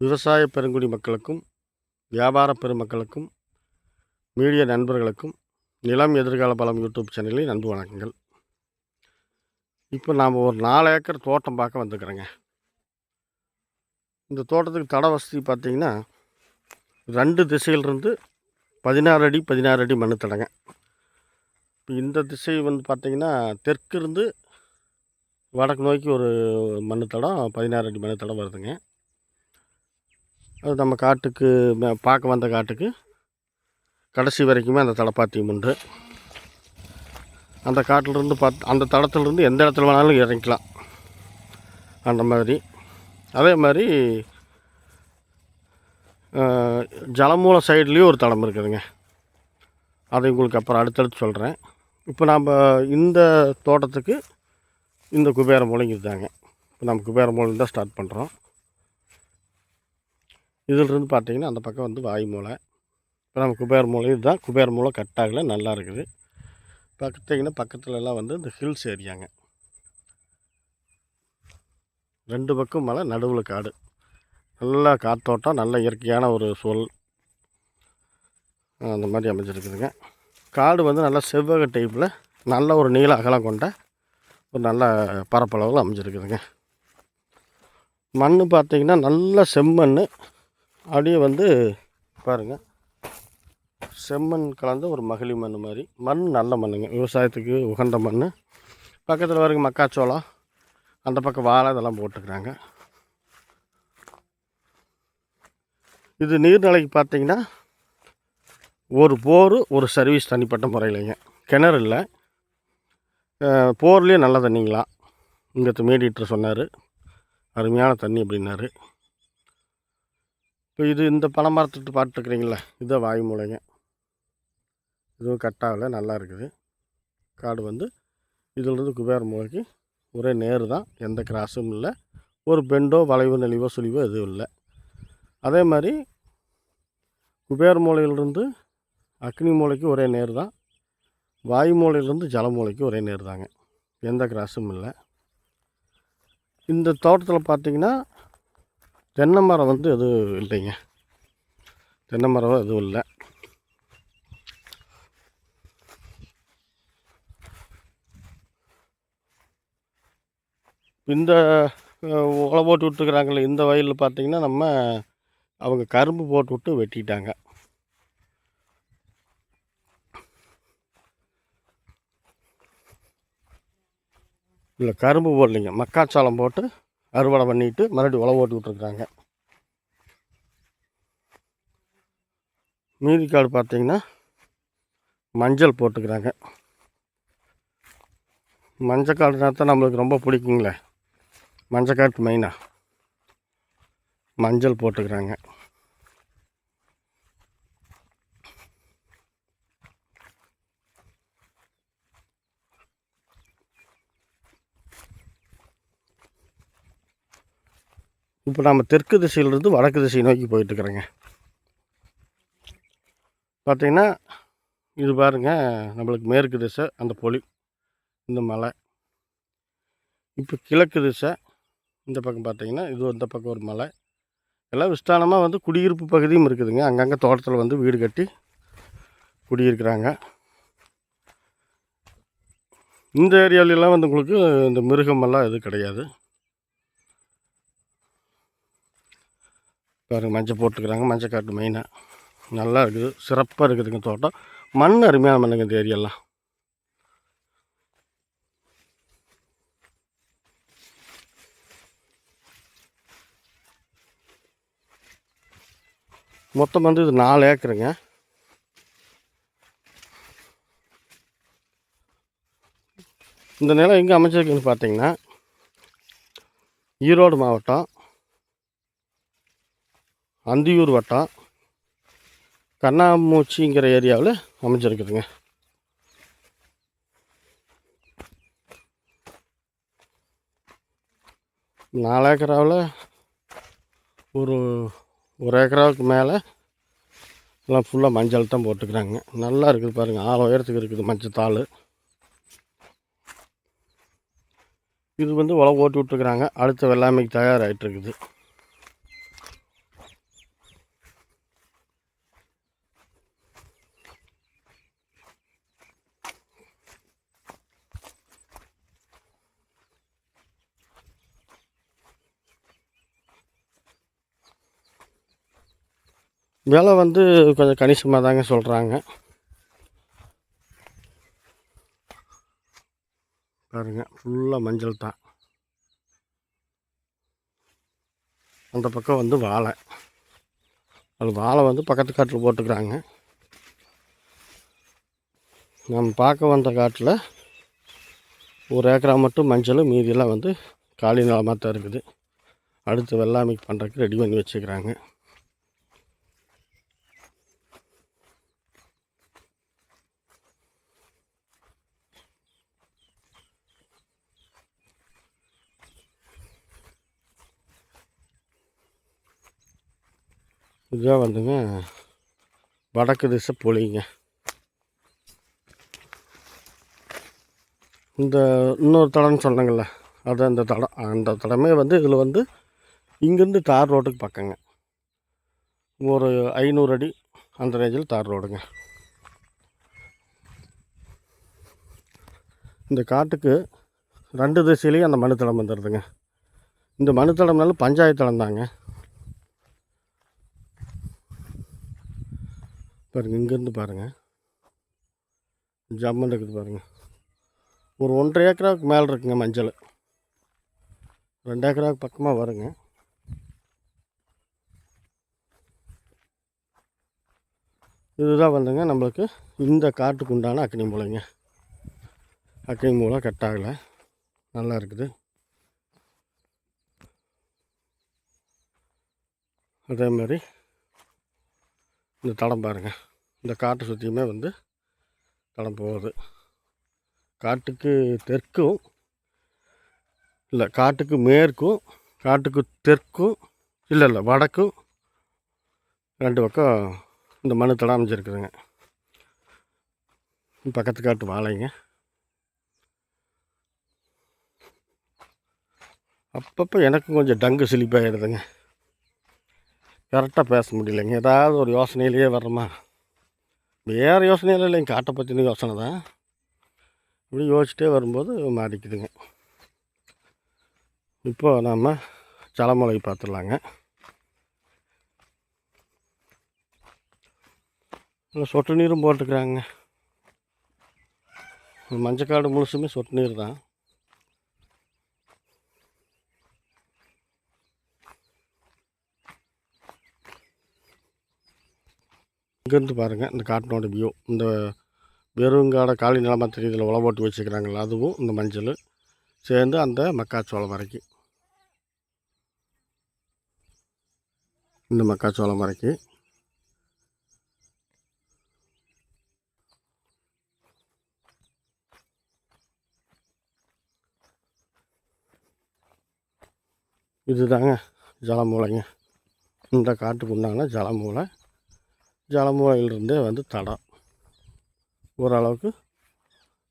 விவசாய பெருங்குடி மக்களுக்கும் வியாபார பெருமக்களுக்கும் மீடியா நண்பர்களுக்கும் நிலம் எதிர்கால பலம் யூடியூப் சேனலில் அன்பு வணக்கங்கள். இப்போ நாம் ஒரு 4 ஏக்கர் தோட்டம் பார்க்க வந்துக்கிறேங்க. இந்த தோட்டத்துக்கு தட வசதி பார்த்திங்கன்னா 2 திசையிலிருந்து 16 அடி 16 அடி மண் தடங்க. இப்போ இந்த திசை வந்து பார்த்திங்கன்னா தெற்கு இருந்து வடக்கு நோக்கி ஒரு மண் தடம் 16 அடி மண் தடம் வருதுங்க. அது நம்ம காட்டுக்கு பார்க்க வந்த காட்டுக்கு கடைசி வரைக்குமே அந்த தடப்பாத்தியம் உண்டு. அந்த காட்டிலிருந்து அந்த தடத்துலேருந்து எந்த இடத்துல வேணாலும் இறங்கிக்கலாம். அந்த மாதிரி அதே மாதிரி ஜலமூல சைட்லேயும் ஒரு தடம் இருக்குதுங்க. அதை உங்களுக்கு அப்புறம் அடுத்தடுத்து சொல்கிறேன். இப்போ நாம் இந்த தோட்டத்துக்கு இந்த குபேர மூலைங்க இருந்தாங்க. இப்போ நம்ம குபேர மூலை தான் ஸ்டார்ட் பண்ணுறோம். இதிலிருந்து பார்த்திங்கன்னா அந்த பக்கம் வந்து வாய் மூலை. இப்போ நம்ம குபேர மூலை இதுதான். குபேர மூலை கட்டாகலை, நல்லா இருக்குது. பார்த்திங்கன்னா பக்கத்துலலாம் வந்து இந்த ஹில்ஸ் ஏரியாங்க. 2 பக்கம் மலை, நடுவில் காடு. நல்லா காத்தோட்டம், நல்ல இயற்கையான ஒரு சூழல் அந்த மாதிரி அமைஞ்சிருக்குதுங்க. காடு வந்து நல்லா செவ்வக டைப்பில் நல்ல ஒரு நீள அகலம் கொண்ட ஒரு நல்ல பரப்பளவில் அமைஞ்சிருக்குதுங்க. மண் பார்த்திங்கன்னா நல்ல செம்மண். அப்படியே வந்து பாருங்கள், செம்மண் கலந்த ஒரு மகிழி மண் மாதிரி. மண் நல்ல மண்ணுங்க, விவசாயத்துக்கு உகந்த மண். பக்கத்தில் வருங்க மக்காச்சோளம், அந்த பக்கம் வாழை இதெல்லாம் போட்டுக்கிறாங்க. இது நீர்நிலைக்கு பார்த்திங்கன்னா ஒரு போர் ஒரு சர்வீஸ் தனிப்பட்ட முறையிலைங்க. கிணறு இல்லை, போர்லேயே நல்ல தண்ணிங்களாம். இங்கே மீடியேட்டர் சொன்னார், அருமையான தண்ணி அப்படின்னாரு. இப்போ இது இந்த பனைமரத்துட்டு பார்த்துருக்குறீங்களா, இதுதான் வாய் மூலைங்க. இதுவும் கட்டாகலை, நல்லா இருக்குது. காடு வந்து இதிலிருந்து குபேர மூலைக்கு ஒரே நேரு தான், எந்த கிராஸும் இல்லை. ஒரு பெண்டோ வளைவு நெளிவோ சுழிவோ எதுவும் இல்லை. அதே மாதிரி குபேர மூலையிலிருந்து அக்னி மூலைக்கு ஒரே நேர் தான். வாயு மூலையிலிருந்து ஜல மூலைக்கு ஒரே நேர் தாங்க, எந்த கிராஸும் இல்லை. இந்த தோட்டத்தில் பார்த்திங்கன்னா தென்னை மரம் வந்து எதுவும் இல்லைங்க. தென்னை மரம் எதுவும் இல்லை. இந்த உழை போட்டு விட்டுருக்குறாங்களே இந்த வயலில் பார்த்திங்கன்னா அவங்க கரும்பு போட்டு விட்டு வெட்டிட்டாங்க. இல்லை, கரும்பு போடலைங்க, மக்காச்சோளம் போட்டு அறுவடை பண்ணிவிட்டு மறுபடியும் உழை போட்டு விட்டுருக்குறாங்க. மீதி காடு பார்த்திங்கன்னா மஞ்சள் போட்டுக்கிறாங்க. மஞ்சள் காடுனா தான் நம்மளுக்கு ரொம்ப பிடிக்குங்களே, மஞ்சள் காட்டு மெயினாக மஞ்சள் போட்டுக்கிறாங்க. இப்போ நம்ம தெற்கு திசையிலிருந்து வடக்கு திசை நோக்கி போயிட்டுருக்குறோங்க. பார்த்திங்கன்னா இது பாருங்கள், நம்மளுக்கு மேற்கு திசை அந்த பொலி, இந்த மலை. இப்போ கிழக்கு திசை இந்த பக்கம் பார்த்திங்கன்னா இது இந்த பக்கம் ஒரு மலை. எல்லாம் விஸ்தானமாக வந்து குடியிருப்பு பகுதியும் இருக்குதுங்க. அங்கங்கே தோட்டத்தில் வந்து வீடு கட்டி குடியிருக்கிறாங்க. இந்த ஏரியாவிலலாம் வந்து உங்களுக்கு இந்த மிருகமெல்லாம் எதுவும் கிடையாது. பாருங்கள், மஞ்சள் போட்டுக்கிறாங்க. மஞ்சள் காட்டு மெயினாக நல்லா இருக்குது, சிறப்பாக இருக்குதுங்க தோட்டம். மண் அருமையான மண்ணுங்க இந்த ஏரியாலாம். மொத்தம் வந்து இது 4 ஏக்கருங்க. இந்த நிலம் எங்கே அமைச்சிருக்குன்னு பார்த்தீங்கன்னா ஈரோடு மாவட்டம், அந்தியூர் வட்டம், கண்ணாமூச்சிங்கிற ஏரியாவில் அமைஞ்சிருக்குதுங்க. நாலு ஏக்கராவில் ஒரு ஏக்கராவுக்கு மேலே எல்லாம் ஃபுல்லாக மஞ்சள் தான் போட்டுக்கிறாங்க. நல்லா இருக்குது பாருங்கள், 6 உயரத்துக்கு இருக்குது மஞ்சள் தாள். இது வந்து உழவு ஓட்டி விட்டுருக்குறாங்க. அடுத்த வெள்ளாமைக்கு தயாராகிட்டு இருக்குது. விலை வந்து கொஞ்சம் கணிசமாக தாங்க சொல்கிறாங்க. பாருங்கள், ஃபுல்லாக மஞ்சள் தான். அந்த பக்கம் வந்து வாழை. அது வாழை வந்து பக்கத்து காட்டில் போட்டுக்கிறாங்க. நம்ம பார்க்க வந்த காட்டில் ஒரு ஏக்கரா மட்டும் மஞ்சள், மீதியெல்லாம் வந்து காலி நிலமாக தான் இருக்குது. அடுத்து வெள்ளாமைக்கு பண்ணுறதுக்கு ரெடி பண்ணி வச்சுக்கிறாங்க. இதுதான் வந்துங்க வடக்கு திசை புளிங்க. இந்த இன்னொரு தடம்னு சொன்னாங்கள்ல, அது அந்த தடம். அந்த தடமே வந்து இதில் வந்து இங்கேருந்து தார் ரோட்டுக்கு பக்கங்க. ஒரு 500 அடி அந்த ரேஞ்சில் தார் ரோடுங்க. இந்த காட்டுக்கு 2 திசையிலையும் அந்த மனுத்தடம் வந்துடுதுங்க. இந்த மனுத்தடம்னாலும் பஞ்சாயத்து தடம் தாங்க. பாருங்கள், இங்கேருந்து பாருங்கள், ஜம்மன் இருக்குது பாருங்கள். ஒரு 1.5 ஏக்கராவுக்கு மேலே இருக்குங்க மஞ்சள். 2 ஏக்கராவுக்கு பக்கமாக வருங்க. இதுதான் வந்துங்க நம்மளுக்கு இந்த காட்டுக்கு உண்டான அக்னி மூலைங்க. அக்னி மூலை கட் ஆகலை, நல்லா இருக்குது. அதே மாதிரி இந்த தடம் பாருங்கள், இந்த காட்டை சுற்றியுமே வந்து தடம் போகுது. காட்டுக்கு தெற்கும் இல்லை, காட்டுக்கு மேற்கும், காட்டுக்கு தெற்கும் இல்லை வடக்கும் 2 பக்கம் இந்த மண் தடம் அமைஞ்சிருக்குதுங்க. பக்கத்து காட்டு வாழைங்க. அப்பப்போ எனக்கும் கொஞ்சம் டங்கு சிலிப்பாகிடுதுங்க, கரெக்டாக பேச முடியலைங்க. ஏதாவது ஒரு யோசனையிலேயே வர்றோமா, வேறு யோசனையில் இல்லைங்க, காட்டை பற்றின யோசனை தான். இப்படி யோசிச்சிட்டே வரும்போது மாட்டிக்குதுங்க. இப்போது நம்ம ஜலமலை பார்த்துடலாங்க. இல்லை, சொட்டு நீரும் போட்டுக்கிறாங்க. மஞ்சக்காடு முழுசுமே சொட்டு நீர் தான். இங்கேருந்து பாருங்கள் இந்த காட்டினோட வியூ. இந்த வெறுங்காடை காலி நிலமாக தெரியுதில் உழவு போட்டு வச்சுக்கிறாங்களா, அதுவும் இந்த மஞ்சள் சேர்ந்து அந்த மக்காச்சோளம் வரைக்கும், இந்த மக்காச்சோளம் வரைக்கும் இதுதாங்க ஜலமூலைங்க. இந்த காட்டுக்கு உண்டான ஜலமூலை. ஜலமூலையிலிருந்தே வந்து தடம் ஓரளவுக்கு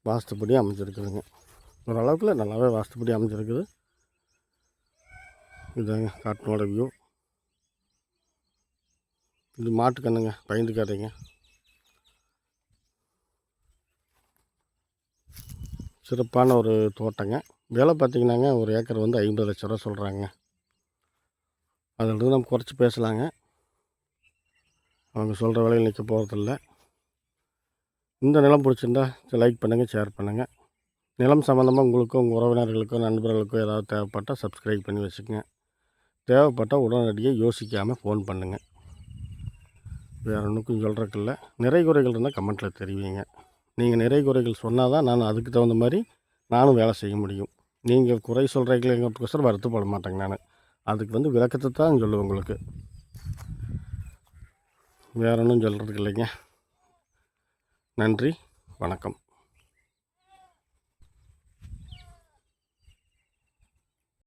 வாஸ்துப்படி அமைஞ்சிருக்குதுங்க. ஓரளவுக்குல நல்லாவே வாஸ்துப்படி அமைஞ்சிருக்குது. இதுதாங்க காட்டினோட வியூ. இது மாட்டுக்கண்ணுங்க, பயந்துக்காதீங்க. சிறப்பான ஒரு தோட்டங்க. விலை பார்த்திங்கன்னாங்க ஒரு ஏக்கர் வந்து 50 லட்ச ரூபா சொல்கிறாங்க. அதிலிருந்து நம்ம குறைச்சி பேசலாங்க. அவங்க சொல்கிற விலையில் நிற்க போகிறதில்ல. இந்த நிலம் பிடிச்சிருந்தா லைக் பண்ணுங்கள், ஷேர் பண்ணுங்கள். நிலம் சம்மந்தமாக உங்களுக்கும் உங்கள் உறவினர்களுக்கும் நண்பர்களுக்கும் ஏதாவது தேவைப்பட்டால் சப்ஸ்கிரைப் பண்ணி வச்சுக்கோங்க. தேவைப்பட்டால் உடனடியாக யோசிக்காமல் ஃபோன் பண்ணுங்கள். வேறு ஒன்றுக்கும் சொல்கிறக்கில்ல. நிறை குறைகள் இருந்தால் கமெண்ட்டில் தெரிவிங்க. நீங்கள் நிறை குறைகள் சொன்னால் தான் நான் அதுக்கு தகுந்த மாதிரி நானும் வேலை செய்ய முடியும். நீங்கள் குறை சொல்கிறீங்களேங்கிறதுக்கோசரம் வருத்தப்பட மாட்டேங்க. நான் அதுக்கு வந்து விளக்கத்தை தான் சொல்லுவேன் உங்களுக்கு. வேறு ஒன்றும் சொல்கிறதுக்கு இல்லைங்க. நன்றி, வணக்கம்.